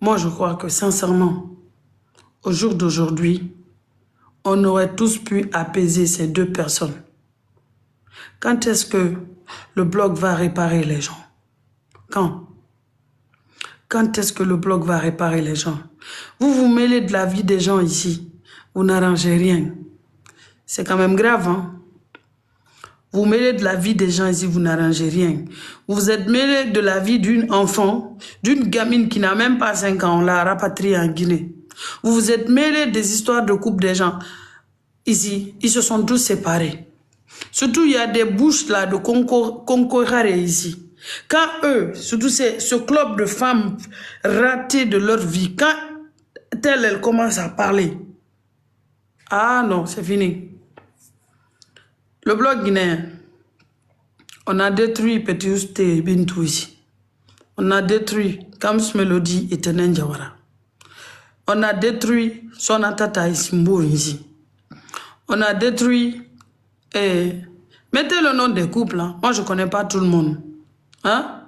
Moi, je crois que sincèrement, au jour d'aujourd'hui, on aurait tous pu apaiser ces deux personnes. Quand est-ce que le bloc va réparer les gens? Quand? Quand est-ce que le bloc va réparer les gens? Vous vous mêlez de la vie des gens ici. Vous n'arrangez rien. C'est quand même grave, hein? Vous mêlez de la vie des gens ici, vous n'arrangez rien. Vous êtes mêlé de la vie d'une enfant, d'une gamine qui n'a même pas 5 ans, on l'a rapatriée en Guinée. Vous vous êtes mêlé des histoires de couple des gens. Ici, ils se sont tous séparés. Surtout, il y a des bouches là de concurrents ici. Quand eux, surtout ce club de femmes ratées de leur vie, quand elles commencent à parler, ah non, c'est fini. Le bloc guinéen, on a détruit Petit Ousté et Bintou ici. On a détruit Kams Melody et Tenen Jawara. On a détruit Sonatata et Simbo ici. On a détruit... mettez le nom des couples. Hein. Moi, je ne connais pas tout le monde. Hein?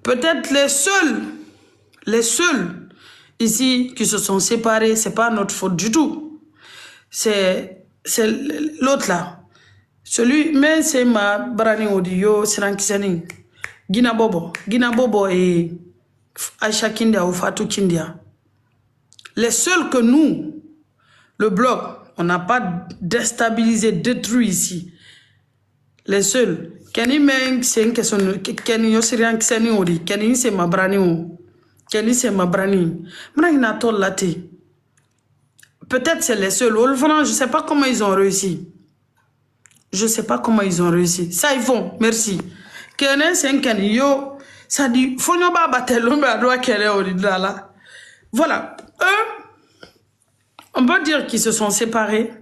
Peut-être les seuls ici qui se sont séparés, ce n'est pas notre faute du tout. C'est l'autre là. Celui, mais c'est ma brani audio, Sirankisani. Gina Bobo et Aïcha Kindia ou Fatou Kindia. Les seuls que nous, le bloc, on n'a pas déstabilisé, détruit ici. Les seuls. Kenny Meng, c'est une question. Kenny Yosirian Kisani Odi. Kenny c'est ma brani ou. Kenny c'est ma brani. Peut-être c'est les seuls. Je ne sais pas comment ils ont réussi. Je ne sais pas comment ils ont réussi. Ça, ils font. Merci. Kenny c'est un Kenny Yo. Ça dit, faut n'y pas battre l'homme à droite qu'elle est au là. Voilà. Eux, on peut dire qu'ils se sont séparés.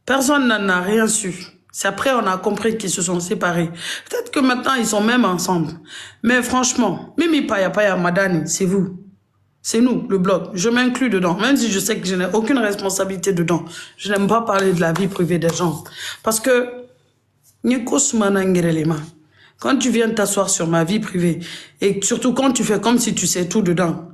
Personne n'en a rien su. C'est après on a compris qu'ils se sont séparés. Peut-être que maintenant ils sont même ensemble. Mais franchement, Mimi Paya Madani, c'est vous. C'est nous, le bloc. Je m'inclus dedans. Même si je sais que je n'ai aucune responsabilité dedans. Je n'aime pas parler de la vie privée des gens. Parce que, quand tu viens t'asseoir sur ma vie privée, et surtout quand tu fais comme si tu sais tout dedans,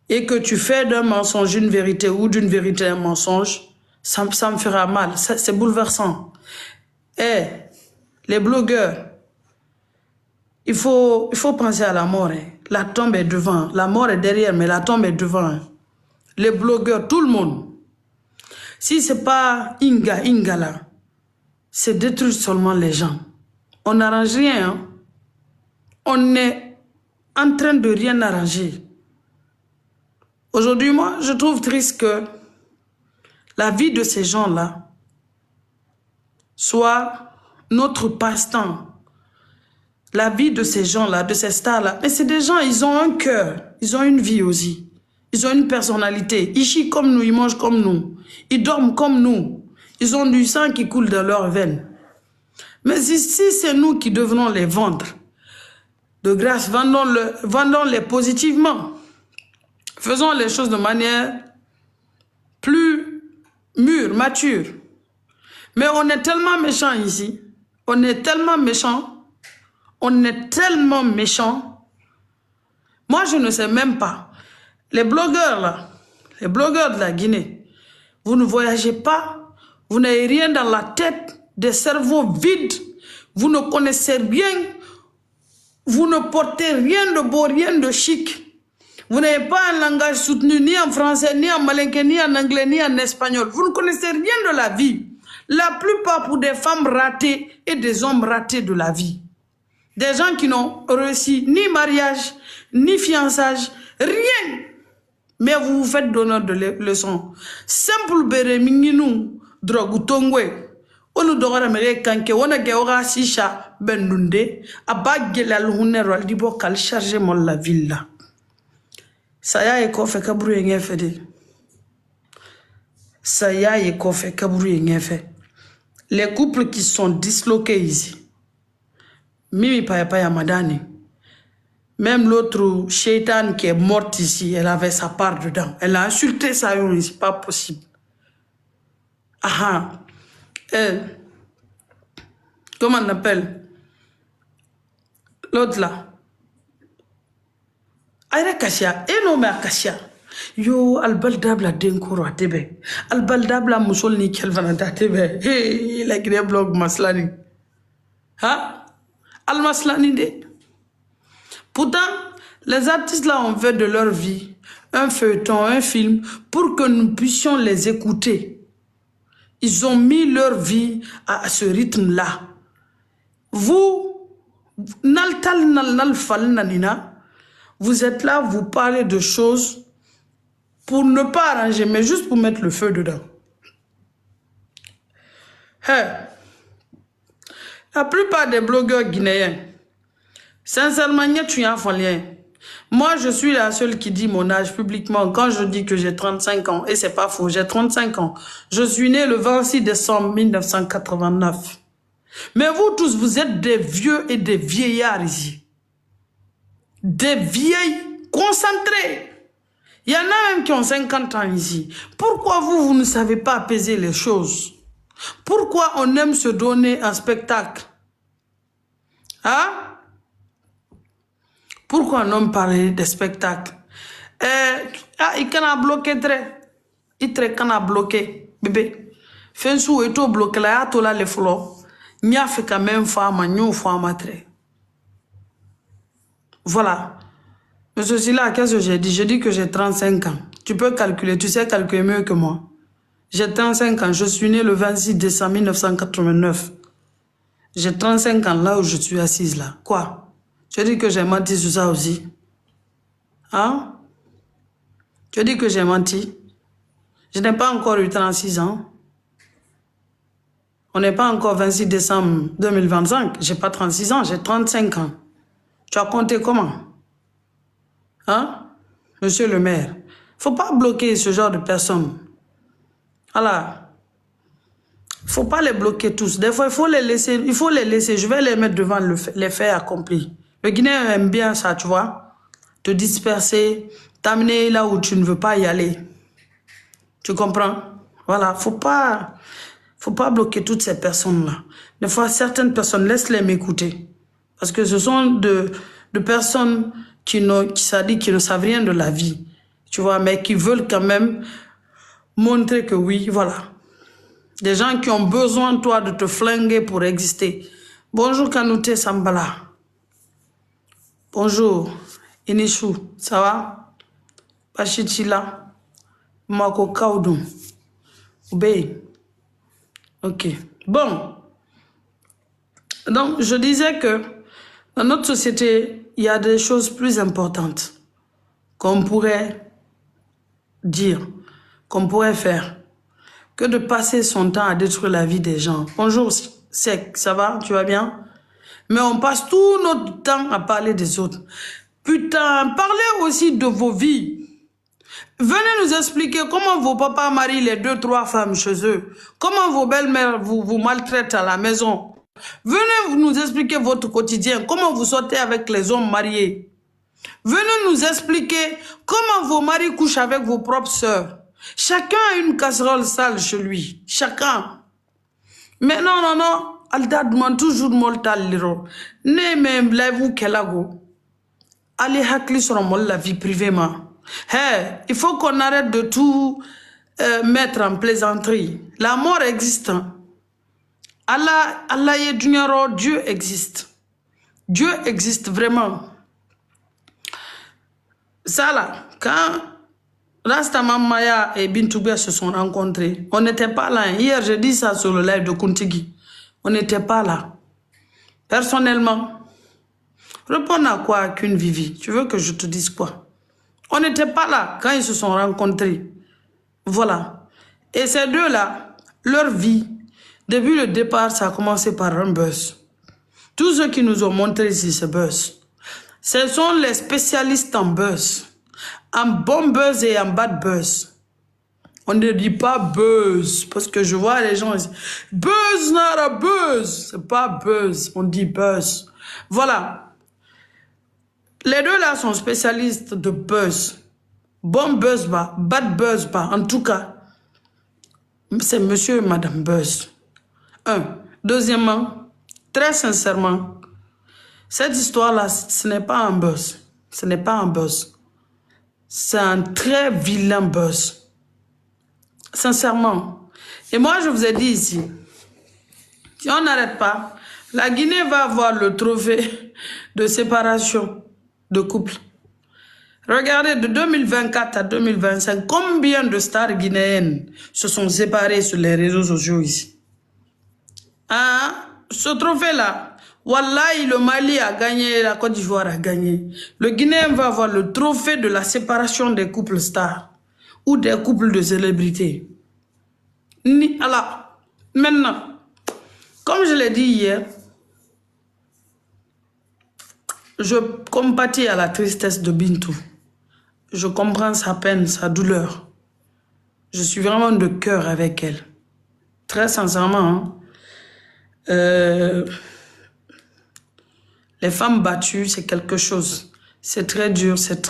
et que tu fais d'un mensonge une vérité ou d'une vérité un mensonge, ça me fera mal. C'est bouleversant. Eh, les blogueurs, il faut penser à la mort. Hein. La tombe est devant. La mort est derrière, mais la tombe est devant. Hein. Les blogueurs, tout le monde. Si ce n'est pas Inga là, c'est détruire seulement les gens. On n'arrange rien. Hein. On est en train de rien arranger. Aujourd'hui, moi, je trouve triste que la vie de ces gens-là soit notre passe-temps. La vie de ces gens-là, de ces stars-là. Mais c'est des gens, ils ont un cœur. Ils ont une vie aussi. Ils ont une personnalité. Ils chient comme nous, ils mangent comme nous. Ils dorment comme nous. Ils ont du sang qui coule dans leurs veines. Mais si c'est nous qui devenons les vendre, de grâce, vendons-les positivement. Faisons les choses de manière plus mûre, mature. Mais on est tellement méchants ici. On est tellement méchants. On est tellement méchants. Moi, je ne sais même pas. Les blogueurs, là, les blogueurs de la Guinée, vous ne voyagez pas. Vous n'avez rien dans la tête, des cerveaux vides. Vous ne connaissez rien. Vous ne portez rien de beau, rien de chic. Vous n'avez pas un langage soutenu ni en français, ni en malinké, ni en anglais, ni en espagnol. Vous ne connaissez rien de la vie. La plupart pour des femmes ratées et des hommes ratés de la vie. Des gens qui n'ont réussi ni mariage, ni fiançage, rien. Mais vous vous faites donneur de leçons. Simple bere minginu, drogue tongwe. Onu dogara mere kanke, ona geora sisha bendunde, abagela l'hunero al dibo kal charge mon la villa. Ça y est, qu'on fait kaburu et fait. Ça y est, qu'on fait kaburu et fait. Les couples qui sont disloqués ici. Mimi Paya Madani. Même l'autre Shaitan qui est morte ici, elle avait sa part dedans. Elle a insulté ça, c'est pas possible. Ah comment on appelle? L'autre là. Aïra Kachia, et non mais Kachia. Yo, albaldabla denkoro atebe. Albaldabla musol ni kelvanada atebe. Hey, la gré blog maslani. Hein? Al-Maslani de. Pourtant, les artistes là ont fait de leur vie un feuilleton, un film, pour que nous puissions les écouter. Ils ont mis leur vie à ce rythme-là. Vous, vous êtes là, vous parlez de choses pour ne pas arranger, mais juste pour mettre le feu dedans. Hey, la plupart des blogueurs guinéens, sincèrement, tu es un folien. Moi, je suis la seule qui dit mon âge publiquement quand je dis que j'ai 35 ans. Et c'est pas faux, j'ai 35 ans. Je suis né le 26 décembre 1989. Mais vous tous, vous êtes des vieux et des vieillards ici. Des vieilles concentrés. Il y en a même qui ont 50 ans ici. Pourquoi vous ne savez pas apaiser les choses? Pourquoi on aime se donner un spectacle? Hein? Pourquoi on aime parler des spectacles? Il can bloqué très. Il can bloqué. Bébé. Fensou est tout bloqué là, tout là les flots. N'y a fait quand même femme, n'y femme très. Voilà. Monsieur Silla, qu'est-ce que j'ai dit? J'ai dit que j'ai 35 ans. Tu peux calculer, tu sais calculer mieux que moi. J'ai 35 ans, je suis né le 26 décembre 1989. J'ai 35 ans là où je suis assise là. Quoi? Tu dis que j'ai menti sur ça aussi? Hein? Tu dis que j'ai menti? Je n'ai pas encore eu 36 ans. On n'est pas encore 26 décembre 2025. J'ai pas 36 ans, j'ai 35 ans. Tu as compté comment? Hein? Monsieur le maire. Faut pas bloquer ce genre de personnes. Voilà. Faut pas les bloquer tous. Des fois, il faut les laisser. Je vais les mettre devant les faits accomplis. Le Guinéen aime bien ça, tu vois. Te disperser, t'amener là où tu ne veux pas y aller. Tu comprends? Voilà. Faut pas bloquer toutes ces personnes-là. Des fois, certaines personnes, laisse-les m'écouter. Parce que ce sont de personnes qui ne savent rien de la vie. Tu vois, mais qui veulent quand même montrer que oui, voilà. Des gens qui ont besoin, toi, de te flinguer pour exister. Bonjour Kanouté Sambala. Bonjour Inishu, ça va? Pachichila. Mako Kaudum. Oubé. Ok. Bon. Donc, je disais que dans notre société, il y a des choses plus importantes qu'on pourrait dire, qu'on pourrait faire, que de passer son temps à détruire la vie des gens. Bonjour, Sec, ça va? Tu vas bien? Mais on passe tout notre temps à parler des autres. Putain, parlez aussi de vos vies. Venez nous expliquer comment vos papas marient les 2-3 femmes chez eux. Comment vos belles-mères vous maltraitent à la maison. Venez nous expliquer votre quotidien. Comment vous sortez avec les hommes mariés. Venez nous expliquer comment vos maris couchent avec vos propres sœurs. Chacun a une casserole sale chez lui. Chacun. Mais non. Alda demande toujours moltal liro. Ne même lève-vous kelago. Allez hakli sur la vie privée ma. Hey, il faut qu'on arrête de tout mettre en plaisanterie. La mort existe. Allah est Dieu existe. Dieu existe vraiment. Ça là, quand Rastaman Maya et Bintoubia se sont rencontrés, on n'était pas là. Hier, j'ai dit ça sur le live de Kuntigi. On n'était pas là. Personnellement, réponds à quoi qu'une Vivi? Tu veux que je te dise quoi? On n'était pas là quand ils se sont rencontrés. Voilà. Et ces deux-là, leur vie, depuis le départ, ça a commencé par un buzz. Tous ceux qui nous ont montré ici ce buzz, ce sont les spécialistes en buzz. En bon buzz et en bad buzz. On ne dit pas buzz, parce que je vois les gens ici. Buzz, not a buzz. C'est pas buzz, on dit buzz. Voilà. Les deux là sont spécialistes de buzz. Bon buzz pas, bad buzz pas. En tout cas, c'est monsieur et madame buzz. Deuxièmement, très sincèrement, cette histoire-là, ce n'est pas un buzz. Ce n'est pas un buzz. c'est un très vilain buzz. Sincèrement. Et moi, je vous ai dit ici, si on n'arrête pas, la Guinée va avoir le trophée de séparation de couple. Regardez, de 2024 à 2025, combien de stars guinéennes se sont séparées sur les réseaux sociaux ici? Hein? Ce trophée-là, wallahi, le Mali a gagné, la Côte d'Ivoire a gagné. Le Guinéen va avoir le trophée de la séparation des couples stars ou des couples de célébrités. Alors, maintenant, comme je l'ai dit hier, je compatis à la tristesse de Bintou. Je comprends sa peine, sa douleur. Je suis vraiment de cœur avec elle. Très sincèrement, hein, les femmes battues, c'est quelque chose. C'est très dur, c'est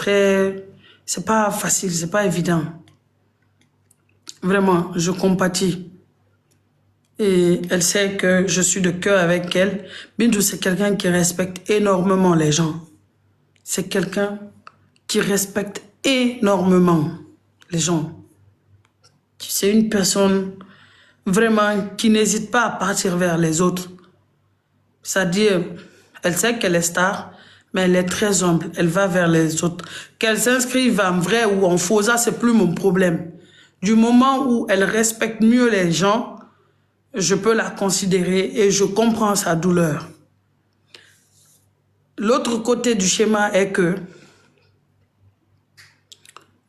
pas facile, c'est pas évident. Vraiment, je compatis. Et elle sait que je suis de cœur avec elle. Bintou, c'est quelqu'un qui respecte énormément les gens. C'est quelqu'un qui respecte énormément les gens. C'est une personne vraiment qui n'hésite pas à partir vers les autres. C'est-à-dire, elle sait qu'elle est star, mais elle est très humble. Elle va vers les autres. Qu'elle s'inscrive en vrai ou en faux, ça, c'est plus mon problème. Du moment où elle respecte mieux les gens, je peux la considérer et je comprends sa douleur. L'autre côté du schéma est que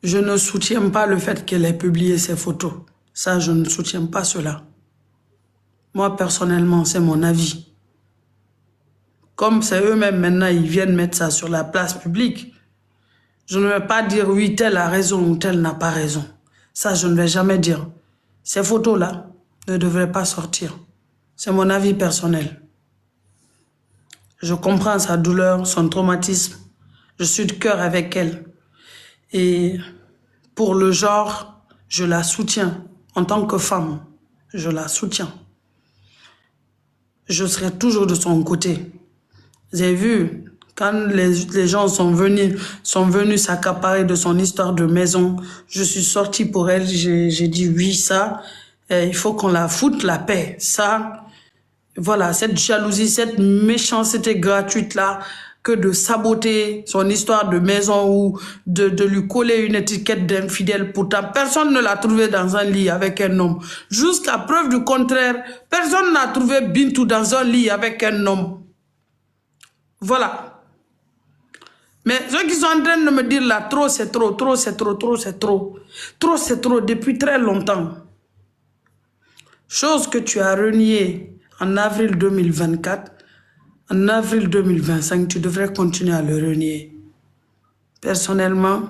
je ne soutiens pas le fait qu'elle ait publié ses photos. Ça, je ne soutiens pas cela. Moi, personnellement, c'est mon avis. Comme c'est eux-mêmes maintenant, ils viennent mettre ça sur la place publique, je ne vais pas dire oui, tel a raison ou tel n'a pas raison. Ça, je ne vais jamais dire. Ces photos-là ne devraient pas sortir. C'est mon avis personnel. Je comprends sa douleur, son traumatisme. Je suis de cœur avec elle. Et pour le genre, je la soutiens. En tant que femme, je la soutiens. Je serai toujours de son côté. Vous avez vu, quand les gens sont venus s'accaparer de son histoire de maison, je suis sortie pour elle, j'ai dit oui, ça, il faut qu'on la foute la paix. Ça, voilà, cette jalousie, cette méchanceté gratuite-là, que de saboter son histoire de maison ou de lui coller une étiquette d'infidèle. Pourtant, personne ne l'a trouvé dans un lit avec un homme. Jusqu'à preuve du contraire, personne n'a trouvé Bintou dans un lit avec un homme. Voilà. Mais ceux qui sont en train de me dire là, trop c'est trop, trop c'est trop, trop c'est trop. Trop c'est trop depuis très longtemps. Chose que tu as reniée en avril 2024, en avril 2025, tu devrais continuer à le renier. Personnellement,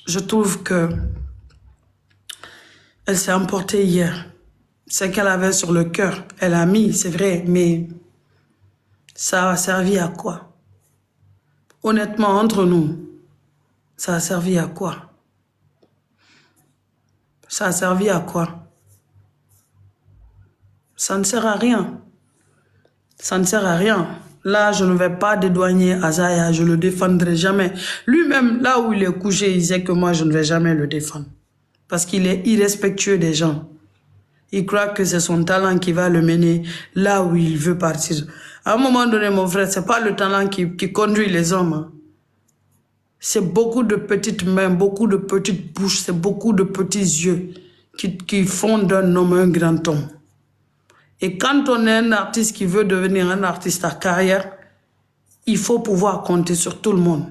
je trouve que elle s'est emportée hier. Ce qu'elle avait sur le cœur, elle a mis, c'est vrai, mais ça a servi à quoi? Honnêtement, entre nous, ça a servi à quoi? Ça a servi à quoi? Ça ne sert à rien. Ça ne sert à rien. Là, je ne vais pas dédouaner Azaya, je ne le défendrai jamais. Lui-même, là où il est couché, il sait que moi, je ne vais jamais le défendre. Parce qu'il est irrespectueux des gens. Il croit que c'est son talent qui va le mener là où il veut partir. À un moment donné, mon frère, ce n'est pas le talent qui conduit les hommes. Hein. C'est beaucoup de petites mains, beaucoup de petites bouches, c'est beaucoup de petits yeux qui font d'un homme un grand homme. Et quand on est un artiste qui veut devenir un artiste à carrière, il faut pouvoir compter sur tout le monde.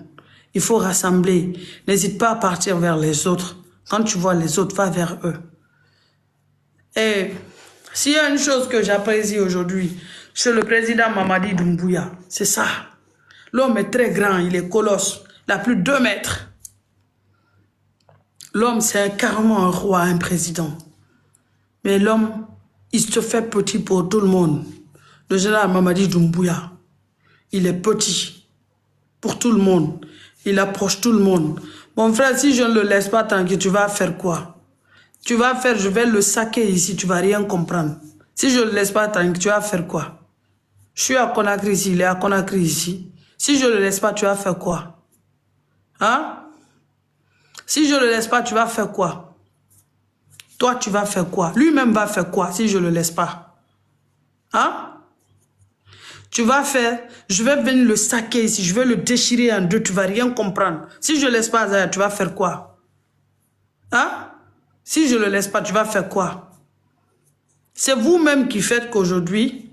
Il faut rassembler. N'hésite pas à partir vers les autres. Quand tu vois les autres, va vers eux. Et s'il y a une chose que j'apprécie aujourd'hui chez le président Mamadi Doumbouya, c'est ça. L'homme est très grand, il est colosse. Il a plus de 2 mètres. L'homme, c'est carrément un roi, un président. Mais l'homme, il se fait petit pour tout le monde. Le général Mamadi Doumbouya, il est petit pour tout le monde. Il approche tout le monde. Mon frère, si je ne le laisse pas tranquille, tu vas faire quoi? Tu vas faire, je vais le saquer ici, tu vas rien comprendre. Si je ne le laisse pas tranquille, tu vas faire quoi? Je suis à Conakry ici, il est à Conakry ici. Si je ne le laisse pas, tu vas faire quoi? Hein? Si je ne le laisse pas, tu vas faire quoi? Toi, tu vas faire quoi? Lui-même va faire quoi si je ne le laisse pas? Hein? Tu vas faire, je vais venir le saquer ici, je vais le déchirer en deux, tu ne vas rien comprendre. Si je ne le laisse pas, Zaya, tu vas faire quoi? Hein? Si je ne le laisse pas, tu vas faire quoi? C'est vous-même qui faites qu'aujourd'hui,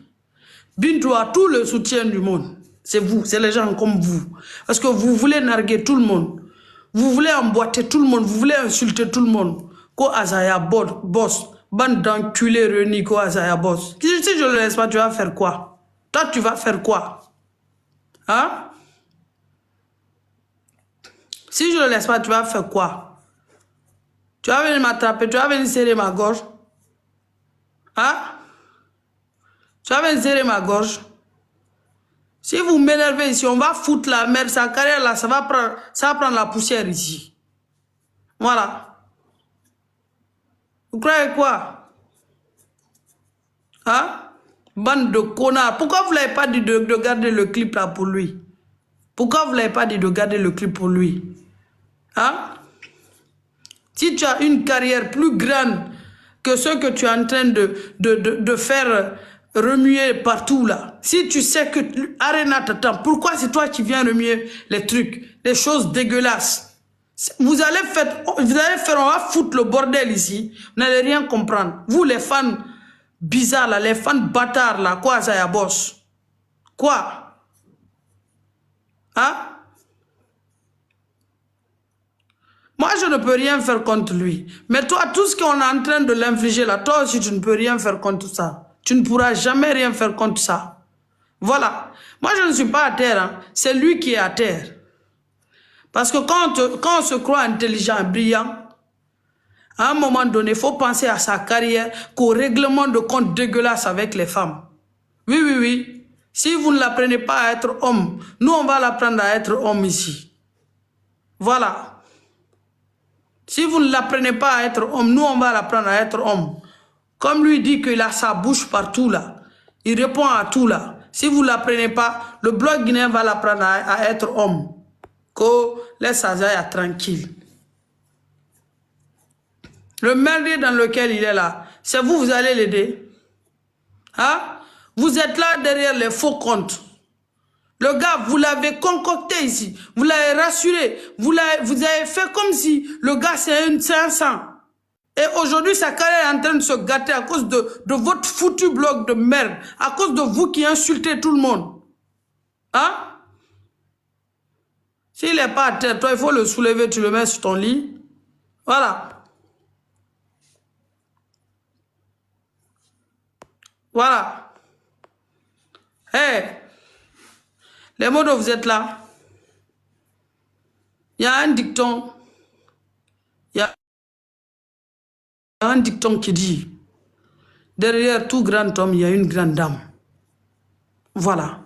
Bintou a tout le soutien du monde. C'est vous, c'est les gens comme vous. Parce que vous voulez narguer tout le monde. Vous voulez emboîter tout le monde, vous voulez insulter tout le monde. Ko Azaya boss, bande d'enculés réunis, ko Azaya boss. Si je ne le laisse pas, tu vas faire quoi? Toi, tu vas faire quoi? Hein? Si je ne le laisse pas, tu vas faire quoi? Tu vas venir m'attraper, tu vas venir serrer ma gorge. Hein? Tu vas venir serrer ma gorge. Si vous m'énervez ici, on va foutre la merde, sa carrière là, ça va prendre la poussière ici. Voilà. Vous croyez quoi? Hein? Bande de connards. Pourquoi vous ne l'avez pas dit de garder le clip là pour lui? Pourquoi vous ne l'avez pas dit de garder le clip pour lui? Hein? Si tu as une carrière plus grande que ce que tu es en train de faire remuer partout là, si tu sais que Arena t'attend, pourquoi c'est toi qui viens remuer les trucs, les choses dégueulasses? Vous allez faire, on va foutre le bordel ici, vous n'allez rien comprendre. Vous les fans bizarres là, les fans bâtards là, quoi ça y a boss? Quoi? Hein? Moi, je ne peux rien faire contre lui. Mais toi, tout ce qu'on est en train de l'infliger là, toi aussi, tu ne peux rien faire contre ça. Tu ne pourras jamais rien faire contre ça. Voilà. Moi, je ne suis pas à terre. Hein. C'est lui qui est à terre. Parce que quand on se croit intelligent, brillant, à un moment donné, il faut penser à sa carrière, qu'au règlement de compte dégueulasse avec les femmes. Oui, oui, oui. Si vous ne l'apprenez pas à être homme, nous, on va l'apprendre à être homme ici. Voilà. Si vous ne l'apprenez pas à être homme, nous, on va l'apprendre à être homme. Comme lui dit qu'il a sa bouche partout là. Il répond à tout là. Si vous ne l'apprenez pas, le bloc guinéen va l'apprendre à être homme. Qu'on laisse Azaya tranquille. Le merdier dans lequel il est là, c'est vous, vous allez l'aider. Hein? Vous êtes là derrière les faux comptes. Le gars, vous l'avez concocté ici. Vous l'avez rassuré. Vous avez fait comme si le gars, c'est un sang. Et aujourd'hui, sa carrière est en train de se gâter à cause de votre foutu bloc de merde. À cause de vous qui insultez tout le monde. Hein? S'il n'est pas à terre, toi, il faut le soulever, tu le mets sur ton lit. Voilà. Voilà. Hey, les mots dont vous êtes là, il y a un dicton. Il y a un dicton qui dit, derrière tout grand homme, il y a une grande dame. Voilà.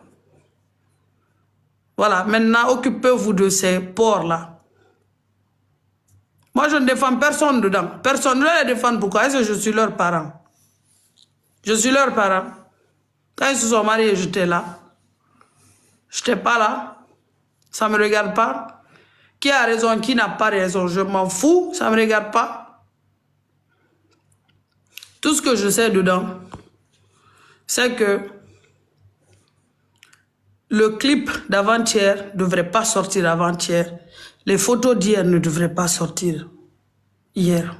Voilà, maintenant, occupez-vous de ces porcs-là. Moi, je ne défends personne dedans. Personne ne les défend. Pourquoi? Est-ce que je suis leur parent? Je suis leur parent. Quand ils se sont mariés, j'étais là. Je n'étais pas là. Ça ne me regarde pas. Qui a raison, qui n'a pas raison, je m'en fous. Ça ne me regarde pas. Tout ce que je sais dedans, c'est que le clip d'avant-hier ne devrait pas sortir avant-hier. Les photos d'hier ne devraient pas sortir hier.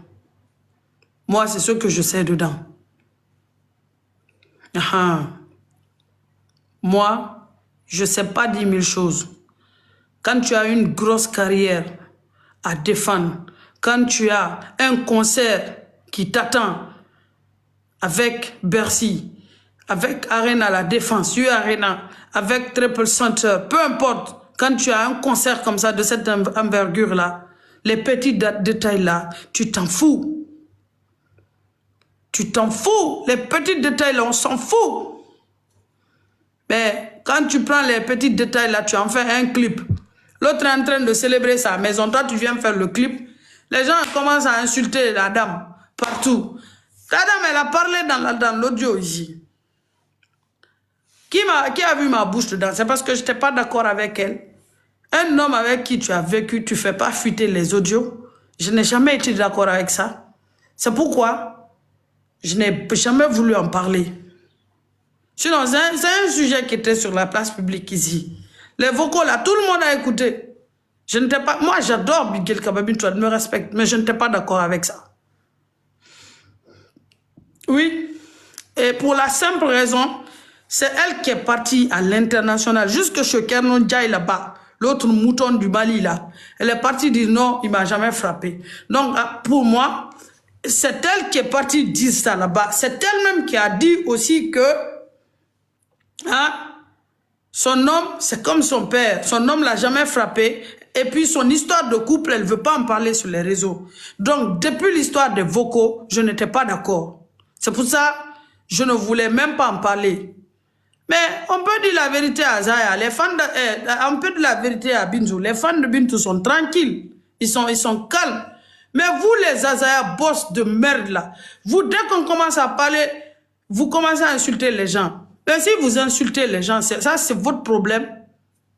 Moi, c'est ce que je sais dedans. Moi, je ne sais pas 10 000 choses. Quand tu as une grosse carrière à défendre, quand tu as un concert qui t'attend avec Bercy, avec Arena La Défense, Arena, avec Triple Center, peu importe, quand tu as un concert comme ça, de cette envergure-là, les petits détails-là, tu t'en fous. Tu t'en fous. Les petits détails-là, on s'en fout. Mais quand tu prends les petits détails-là, tu en fais un clip. L'autre est en train de célébrer sa maison. Toi, tu viens faire le clip. Les gens commencent à insulter la dame partout. La dame, elle a parlé dans l'audio ici. Qui a vu ma bouche dedans? C'est parce que je n'étais pas d'accord avec elle. Un homme avec qui tu as vécu, tu ne fais pas fuiter les audios. Je n'ai jamais été d'accord avec ça. C'est pourquoi je n'ai jamais voulu en parler. Sinon, c'est un sujet qui était sur la place publique ici. Les vocaux là, tout le monde a écouté. Je n'étais pas... Moi, j'adore Biguel Kababintou, elle me respecte, mais je n'étais pas d'accord avec ça. Oui. Et pour la simple raison, c'est elle qui est partie à l'international, jusque chez Kernon Djaï là-bas, l'autre mouton du Mali là. Elle est partie dire non, il ne m'a jamais frappé. Donc, pour moi, c'est elle qui est partie dire ça là-bas. C'est elle-même qui a dit aussi que hein, son homme, c'est comme son père. Son homme ne l'a jamais frappé. Et puis, son histoire de couple, elle ne veut pas en parler sur les réseaux. Donc, depuis l'histoire des vocaux, je n'étais pas d'accord. C'est pour ça je ne voulais même pas en parler. Mais on peut dire la vérité à Zaya. Les fans on peut dire la vérité à Bintou. Les fans de Bintou sont tranquilles. Ils sont calmes. Mais vous, les Azaya boss de merde là, vous, dès qu'on commence à parler, vous commencez à insulter les gens. Et si vous insultez les gens, ça c'est votre problème.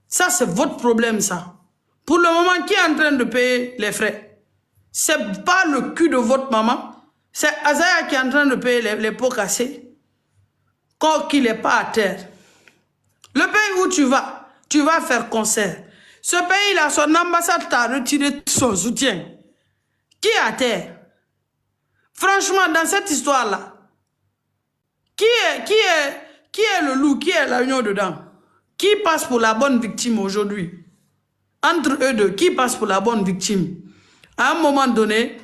Ça c'est votre problème, ça. Pour le moment, qui est en train de payer les frais? C'est pas le cul de votre maman. C'est Azaya qui est en train de payer les pots cassés. Quand il n'est pas à terre. Le pays où tu vas faire concert. Ce pays-là, son ambassade t'a retiré son soutien. Qui est à terre? Franchement, dans cette histoire-là, qui est le loup, qui est l'agneau dedans? Qui passe pour la bonne victime aujourd'hui? Entre eux deux, qui passe pour la bonne victime? À un moment donné,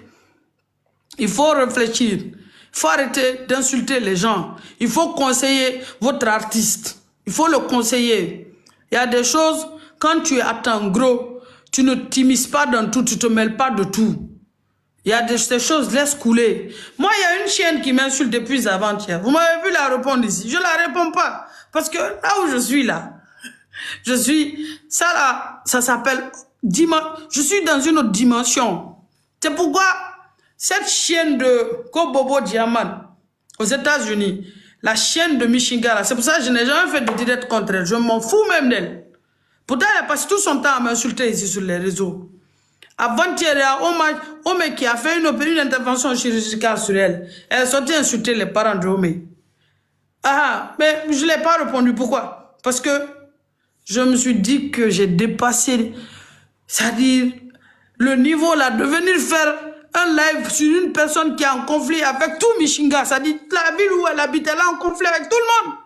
il faut réfléchir. Il faut arrêter d'insulter les gens. Il faut conseiller votre artiste. Il faut le conseiller. Il y a des choses, quand tu attends gros, tu ne t'immisces pas dans tout, tu ne te mêles pas de tout. Il y a ces choses, laisse couler. Moi, il y a une chienne qui m'insulte depuis avant-hier. Vous m'avez vu la répondre ici. Je ne la réponds pas. Parce que là où je suis là, ça là, ça s'appelle, je suis dans une autre dimension. C'est pourquoi cette chienne de Kobobo Diamant aux États-Unis, la chienne de Michigan, c'est pour ça que je n'ai jamais fait de direct contre elle. Je m'en fous même d'elle. Pourtant, elle passe tout son temps à m'insulter ici sur les réseaux. Avant-hier, Ome qui a fait une intervention chirurgicale sur elle. Elle est sortie insulter les parents de Ome. Ah, mais je ne l'ai pas répondu. Pourquoi? Parce que je me suis dit que j'ai dépassé, c'est-à-dire le niveau là, de venir faire un live sur une personne qui est en conflit avec tout Michinga. C'est-à-dire la ville où elle habite, elle est en conflit avec tout le monde.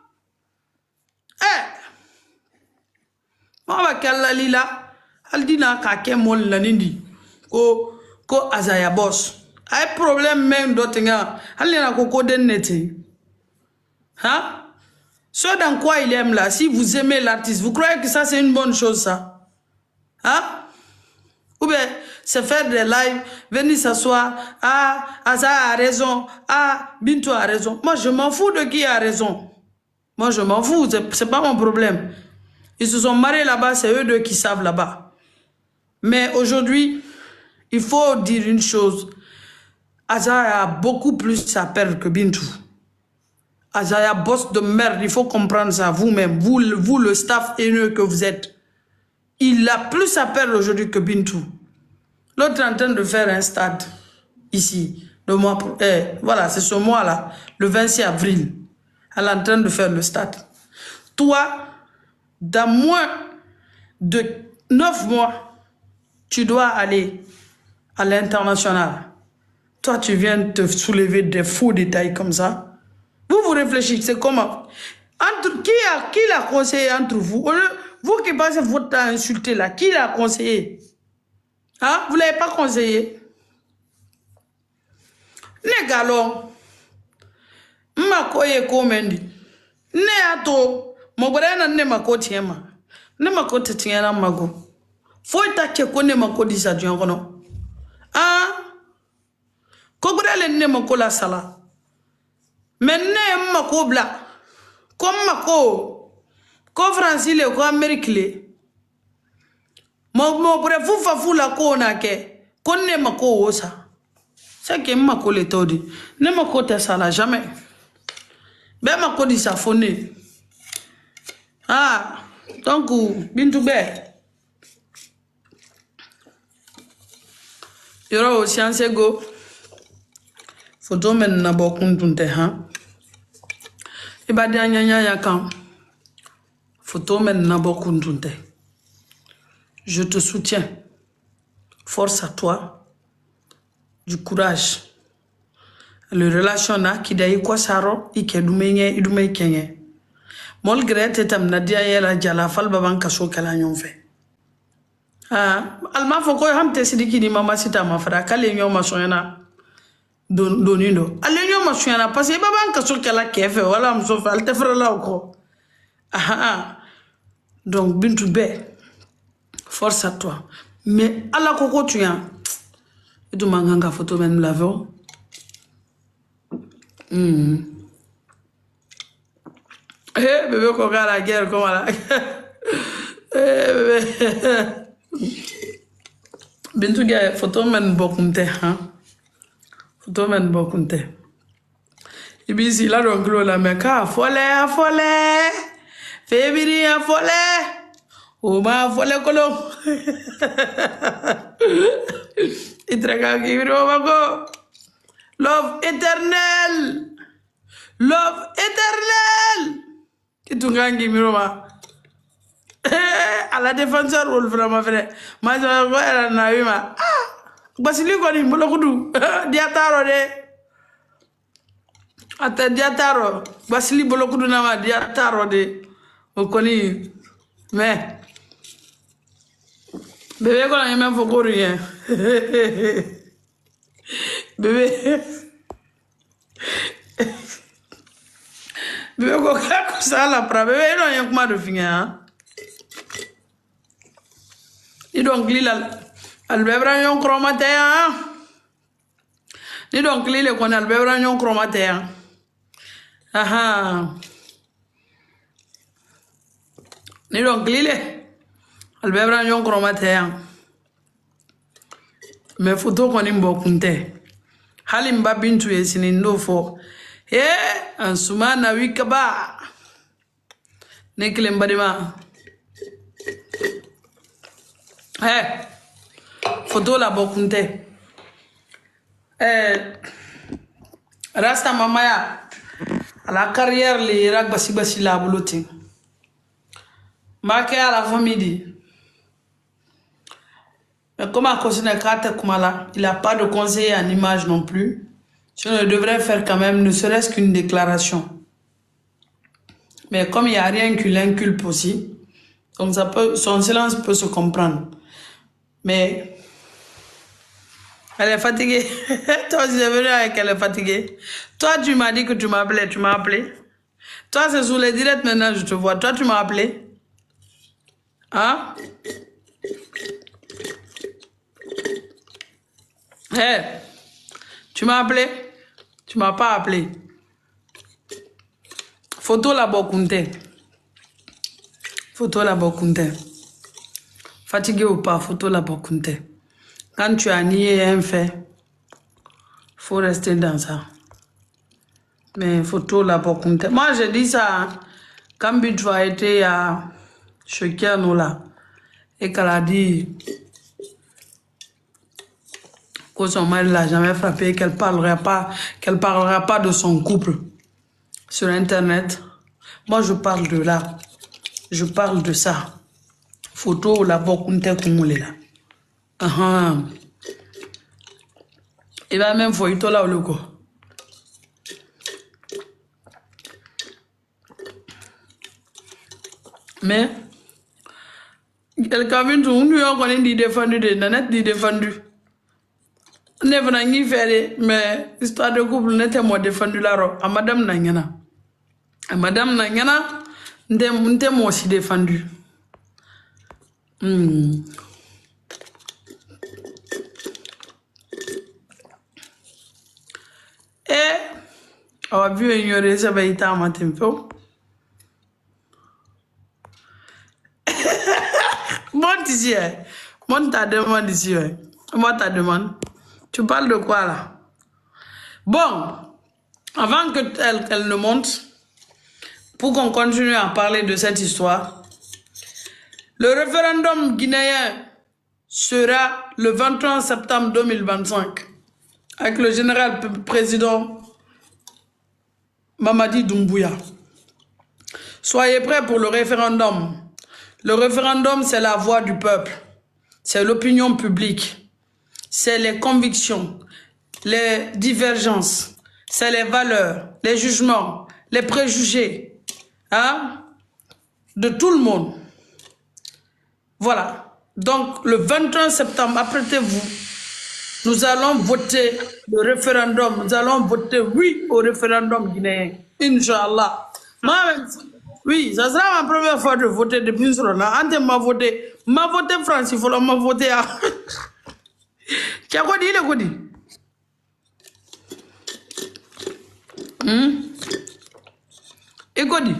Moi, je là. Aldina kake mol lanindi ko Azaya boss ay problème même d'autres alina koko denete hein. Ce dans quoi il aime là, si vous aimez l'artiste, vous croyez que ça c'est une bonne chose ça hein? Ou bien c'est faire des lives, venir s'asseoir, ah Azaya a raison, ah Bintou a raison. Moi je m'en fous de qui a raison. Moi je m'en fous, c'est pas mon problème. Ils se sont mariés là-bas, c'est eux deux qui savent là-bas. Mais aujourd'hui, il faut dire une chose. Azaya a beaucoup plus à perdre que Bintou. Azaya boss de merde, il faut comprendre ça vous-même. Vous le staff haineux que vous êtes. Il a plus à perdre aujourd'hui que Bintou. L'autre est en train de faire un stade ici. Voilà, c'est ce mois-là, le 26 avril. Elle est en train de faire le stade. Toi, dans moins de 9 mois, tu dois aller à l'international. Toi, tu viens te soulever des faux détails comme ça. Vous réfléchissez comment? Qui l'a conseillé entre vous? Vous qui passez votre temps à insulter là, qui l'a conseillé? Hein? Vous ne l'avez pas conseillé? Négalon. Makoye komendi. Ne ato. Mobrena ne makotiema. Ne makotiema mago. Faut que tu connais ma codisa du kono. Ah, Kogrele ne ma kola sala. Mais ne ma kobla. Comme ma ko francile ko Amérique le. Mo bre fu la ko na ke. Konne ma ko osa. C'est que ma ko le todi. Ne ma ko te sala jamais. Be ma kodisa fone. Ah, donc Bintou be. Yoro science go. Photo men na bokuntunte ha. Ibadi anyanya yakan. Photo men na bokuntunte. Je te soutiens. Force à toi. Du courage. Le relation na kidai kwa saro ike dumenye idume kenye. Mol grete tam nadia yela jala fal baban kaso kala nyonfe. Alma foko hamte sidiki ni mama sita mafra kale nyoma soyana donindo. Ale nyoma soyana parce que baban kaso kala kefe wala msofa alte frala oko. Donc bintu be force à toi. Mais ala koko tuya. Et tu manganga photo même l'avons. Bébé coca la guerre comme là. Bébé. Bintu gars photo men bokunte photo men bokunte. Ibisi la donc la meka afole. Febiri afole. Oma afole kolo. Itraga kibiro bako. Love éternel. Love éternel. Kitungangi miroma. À la défenseur rôle vraiment vrai. Ma je na wima. Basili ko ni mbolokudu. Diataro de. Ata diataro. Basili bolokudu na ma diataro de. Okoni. Mais bébé ko na même foko rien. Bébé. Bébé ko ka ça la pra bébé non y a comment de finir ni donc lila albebra yon chromatea ni donc lile kon albebra yon chromatea ni donc lile albebra yon chromatea mais photo kon imbo kunte halimba bintu yesini ndofo en sumana wikaba nekle mbadima photo la bokunte rasta mamaya à la carrière les rak basi la bouloting marqué à la famille mais comment continuer carte kumala il a pas de conseiller en image non plus. Si on devrait faire quand même ne serait-ce qu'une déclaration. Mais comme il n'y a rien qui l'inculpe aussi, donc son silence peut se comprendre. Mais elle est fatiguée. Toi, tu es venu avec elle est fatiguée. Toi, tu m'as dit que tu m'appelais, tu m'as appelé. Toi, c'est sous les directs maintenant, je te vois. Toi, tu m'as appelé. Hein? Tu m'as appelé? Tu m'as pas appelé. Photo la bokunte. Photo la bokunte. Fatigué ou pas, photo la bokunte. Quand tu as nié un fait, faut rester dans ça. Mais photo la bokunte. Moi, j'ai dit ça quand Bitou a été à Chekiano là. Et qu'elle a dit que son mari l'a jamais frappé, qu'elle parlera pas de son couple sur Internet. Moi, je parle de là. Je parle de ça. Photo la bokunte kumule là. Et bien même photo là ou quoi. Mais quelqu'un vient tout nous on est défendu de nanette dit défendu. Ne venant ni faire mais histoire de couple n'était moi défendu là à madame Nanyana. À madame Nanyana n'était moi aussi défendu. Et on a vu ignorer ça va être un matin peu. Monte ici, monte ta demande ici, moi ta demande. Tu parles de quoi là? Bon, avant qu'elle ne monte, pour qu'on continue à parler de cette histoire, le référendum guinéen sera le 21 septembre 2025 avec le général président Mamadi Doumbouya. Soyez prêts pour le référendum. Le référendum, c'est la voix du peuple. C'est l'opinion publique. C'est les convictions, les divergences, c'est les valeurs, les jugements, les préjugés, hein, de tout le monde. Voilà. Donc, le 21 septembre, apprêtez-vous. Nous allons voter le référendum. Nous allons voter oui au référendum guinéen. Inch'Allah. Oui, ça sera ma première fois de voter depuis ce moment. Ante m'a voté France, il faut m'a voté. Tu as quoi dit, il est quoi dit? Et quoi dit?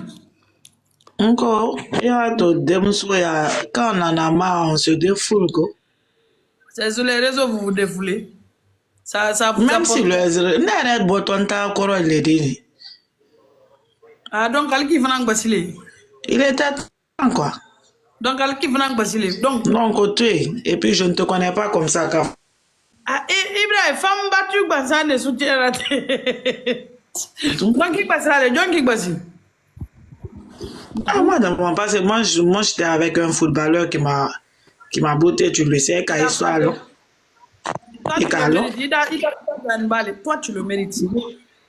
Encore, il y a d'autres démonstrations. Quand on en a marre, on se défoule. C'est sur les réseaux vous vous défoulez. Ça vous Même apporte... si le réseau, n'est pas bon, encore le dit. Ah, donc, qui va basile. Il était temps, quoi. Donc, qui va basile. Donc, côté. Et puis, je ne te connais pas comme ça, quand. Ah, Ibrahim, femme battue, ça ne soutient la tête. Donc, qui passe là, les gens qui passent. Ah, moi, dans mon passé, moi, j'étais avec un footballeur qui m'a botté, tu le sais, quand il soit là. Toi, tu le mérites.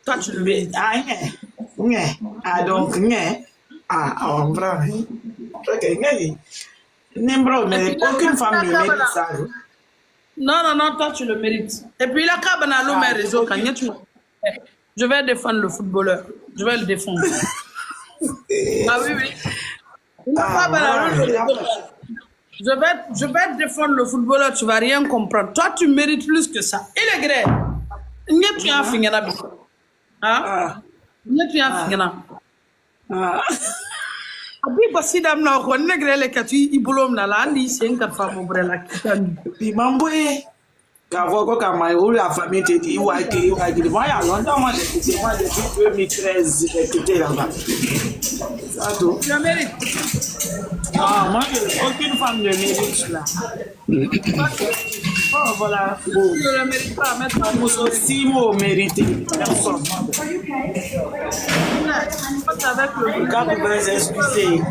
Toi, tu le mérites. Ah, donc, on prend. Aucune femme ne mérite ça. Non, toi, tu le mérites. Et puis, là, quand on a l'homme réseau, je vais défendre le footballeur. Je vais le défendre. Ah oui. Je vais défendre le footballeur, tu ne vas rien comprendre. Toi, tu mérites plus que ça. Il est gré. Tu as fini là. Tu as fini là. Abi basi dam na ko negre le katu ibolom na la ndi c'est une femme brela kitani. Imamboye. Quand ma la famille te dit, moi, il y a longtemps, moi, depuis 2013, j'ai quitté là-bas. Ça, tout. Tu le mérites. Non, moi, aucune femme ne mérite là. Oh, voilà. Tu ne le mérites pas. Maintenant, vous aussi, moi, méritez. Personne. Avec le quand vous pouvez excuser,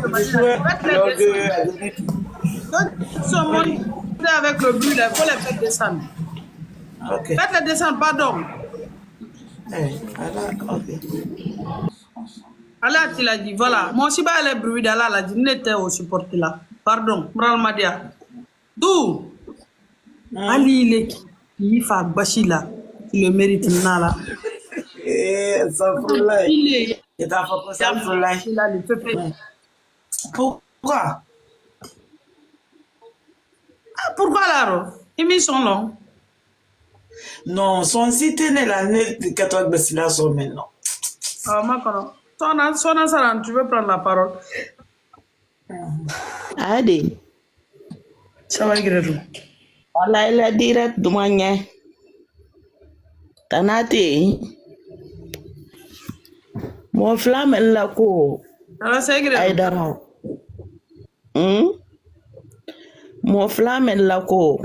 avec le but, il faut les faire descendre. Okay. Faites-les descendre, pardon. Allah, tu l'as dit, voilà. Moi aussi, les bruits d'Allah, la dit, n'était au support là. Pardon, Mral Madia. D'où Ali, il est qui fait Bachila, tu le mérites, Nala. Il est. Pourquoi? Pourquoi là? Ils sont longs. Non, son site n'est l'année de 14 Bessila sont maintenant. Ah, maintenant. Tu veux prendre la parole? Adi. Ça va, Grero. Wala ila direct dumanya. Tanati. Mo flamme la ko. Alors, c'est Grero. Aidara. Mo flamme la ko.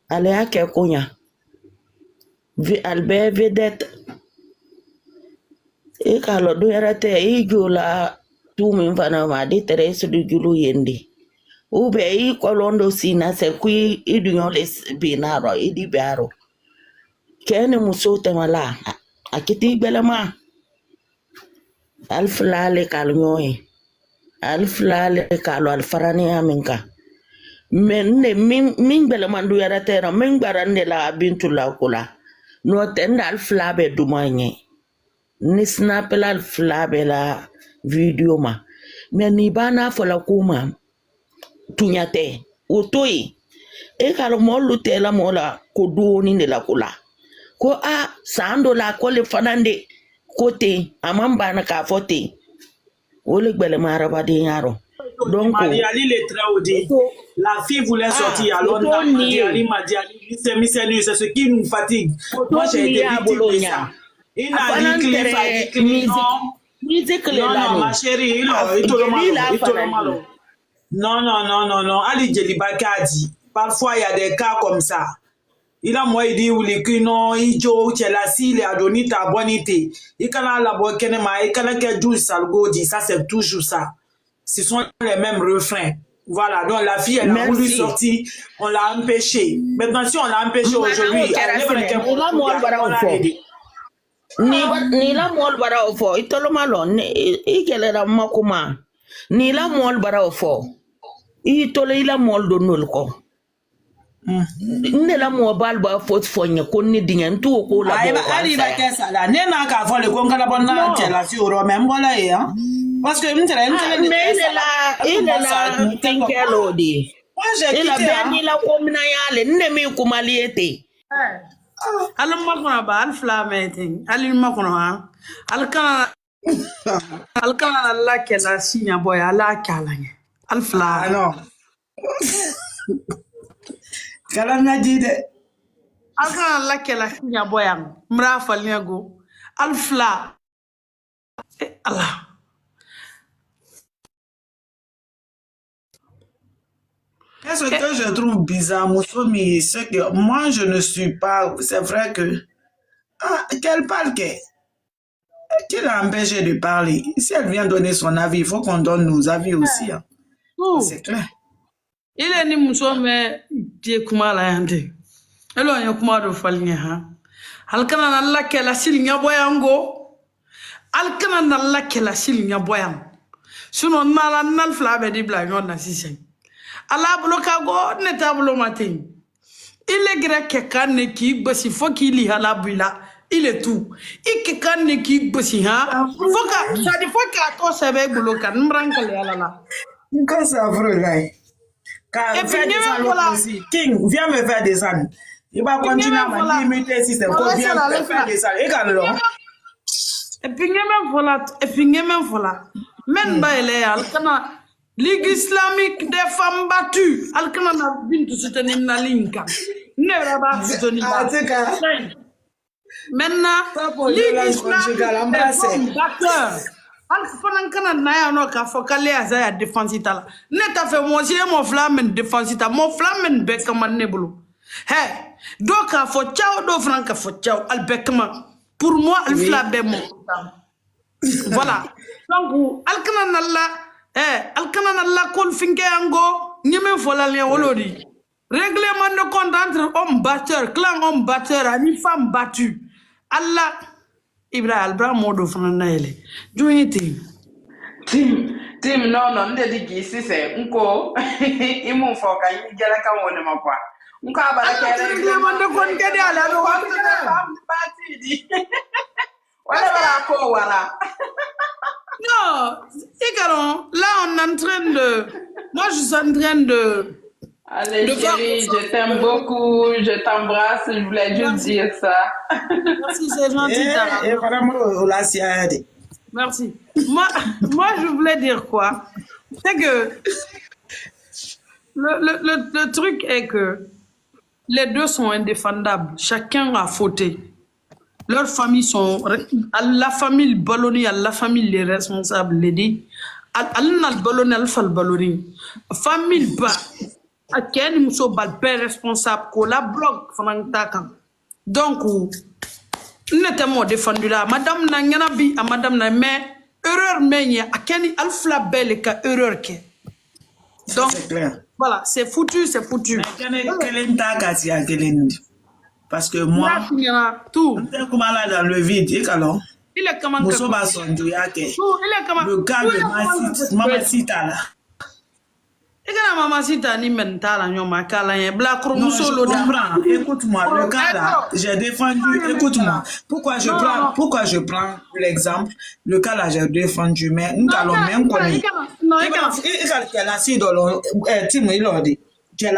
Ale yake kunya. Albe vedette. E kalo do yarate e jula tu min fana ma di teresu di julu yendi. Ube e kolondo sina se kui idunyo les binaro idi biaro. Kene muso temala. Akiti belama. Alflale kalnyoe. Alflale kalo alfarani aminka. Men ne min belama du yarate no min barande la bintu la kula. No tenda alflabe dumanye. Ni snapela alflabe la video ma. Men ni bana fola kuma tunyate. Otoi. E kalo molu tela mola kodoni ne la kula. Ko a sando la kole fanande kote amamba na ka fote. Ole gbele maraba de yaro. Donc Mariali le traudi. La fille voulait sortir à Londres. Mariali m'a dit c'est ce qui nous fatigue. Moi j'ai été victime de ça. Il a dit que non, ma chérie, non, Ali Djeliba a dit Parfois, il y a des cas comme ça. Il a moi, il dit, ou les non, il dit, Chelsea, il a donné ta bonité. Il a la bonne kenema, il a que du salgo dit, ça c'est toujours ça. Ce sont les mêmes refrains. Voilà, donc la fille, elle a voulu sortir, on l'a empêché. Maintenant, si on l'a empêché aujourd'hui, ni la mol bara ofo itolo malon ikelera makuma ni la mol bara ofo itolo ila mol do nol ko ne la mo balba fot fonya ko ni dingen tu ko la bo ari ba kesa la ne na ka fo le ko ngala bonna tela si oro même wala e hein parce que il la tinkelo di il a beni la ko mina yale ne mi kumaliete Alam makona ba al flamenting alil makona alkana la kela sinya boy ala kalanye al fla non kala na jide alkana la kela sinya boy am mra falnego al fla Allah. Qu'est-ce que je trouve bizarre, Moussoumi, c'est que moi, je ne suis pas... C'est vrai que... Ah, qu'elle parle qu'elle... Qui l'a empêché de parler? Si elle vient donner son avis, il faut qu'on donne nos avis aussi. Hein. C'est clair. Il est ni Moussoumi, Dieu Kumala Yande. Alors, il y a Kumado Falnya. Alkana nalla kela silnya boyango. Alkana nalla kela silnya boyang. Sinon, nala nal flabe di blagon na sisen. Allah bloka go ne tablo matin. Il est grec kan ki basi foki li halabula. Il est tout. Ik kan ki basi ha. Foka ça dit foka to sebe bloka mbrankale alala. Quand ça vrai là. Car King, viens me faire descendre. Il va continuer à me limiter si c'est pour bien me faire descendre. Et quand là. Et puis même voilà. Men ba ele alkana Ligue islamique des femmes battues. Alkana na bintu soutenir na linka. Ne va soutenir. Maintenant, Ligue islamique des femmes battues. Alkana na ya no ka fokale azaya défensita. Ne ta fait moi j'ai mon flamme défensita. Mon flamme bekama nebulu. Hey, donc a fo ciao do franca fo ciao al bekama. Pour moi al flabe mo. Voilà. Donc alkana na la alkana la kol finke ango nyeme fola le wolodi règlement de compte entre homme batteur clan homme batteur ani femme battue Allah Ibra albra modo fana ele joyiti tim non ndedi ki sise nko imu foka yigela kan wona makwa nko abara kere règlement de compte kede ala do bati di wala wala ko wala. Non, Ikaron, là on est en train de... Moi je suis en train de... Allez chérie, je t'aime beaucoup, je t'embrasse, je voulais juste dire ça. Merci, c'est gentil. Et vraiment, on l'a si aidé. Merci. Moi je voulais dire quoi? C'est que... Le truc est que les deux sont indéfendables. Chacun a fauté. Leurs familles sont... La famille ballonnée, la famille les responsables, les dit. Elle ballonné, elle fait le ballonné. Famille bas. À quel muso bal père responsable, qu'on la bloque, donc, nous sommes défendus là. Madame n'a bi à madame n'a mais erreur mais à quel alpha belle ka erreur que. Donc, c'est clair. Voilà, c'est foutu, c'est foutu. Parce que moi, tout. Dans le vide, et alors, il est comment le cas de Mamacita là. Et quand Mamacita ni mental, on m'a calé, black écoute-moi, le cas là, j'ai défendu, écoute-moi. Pourquoi je prends l'exemple, le cas là, j'ai défendu, mais nous allons même connaître. Non, tu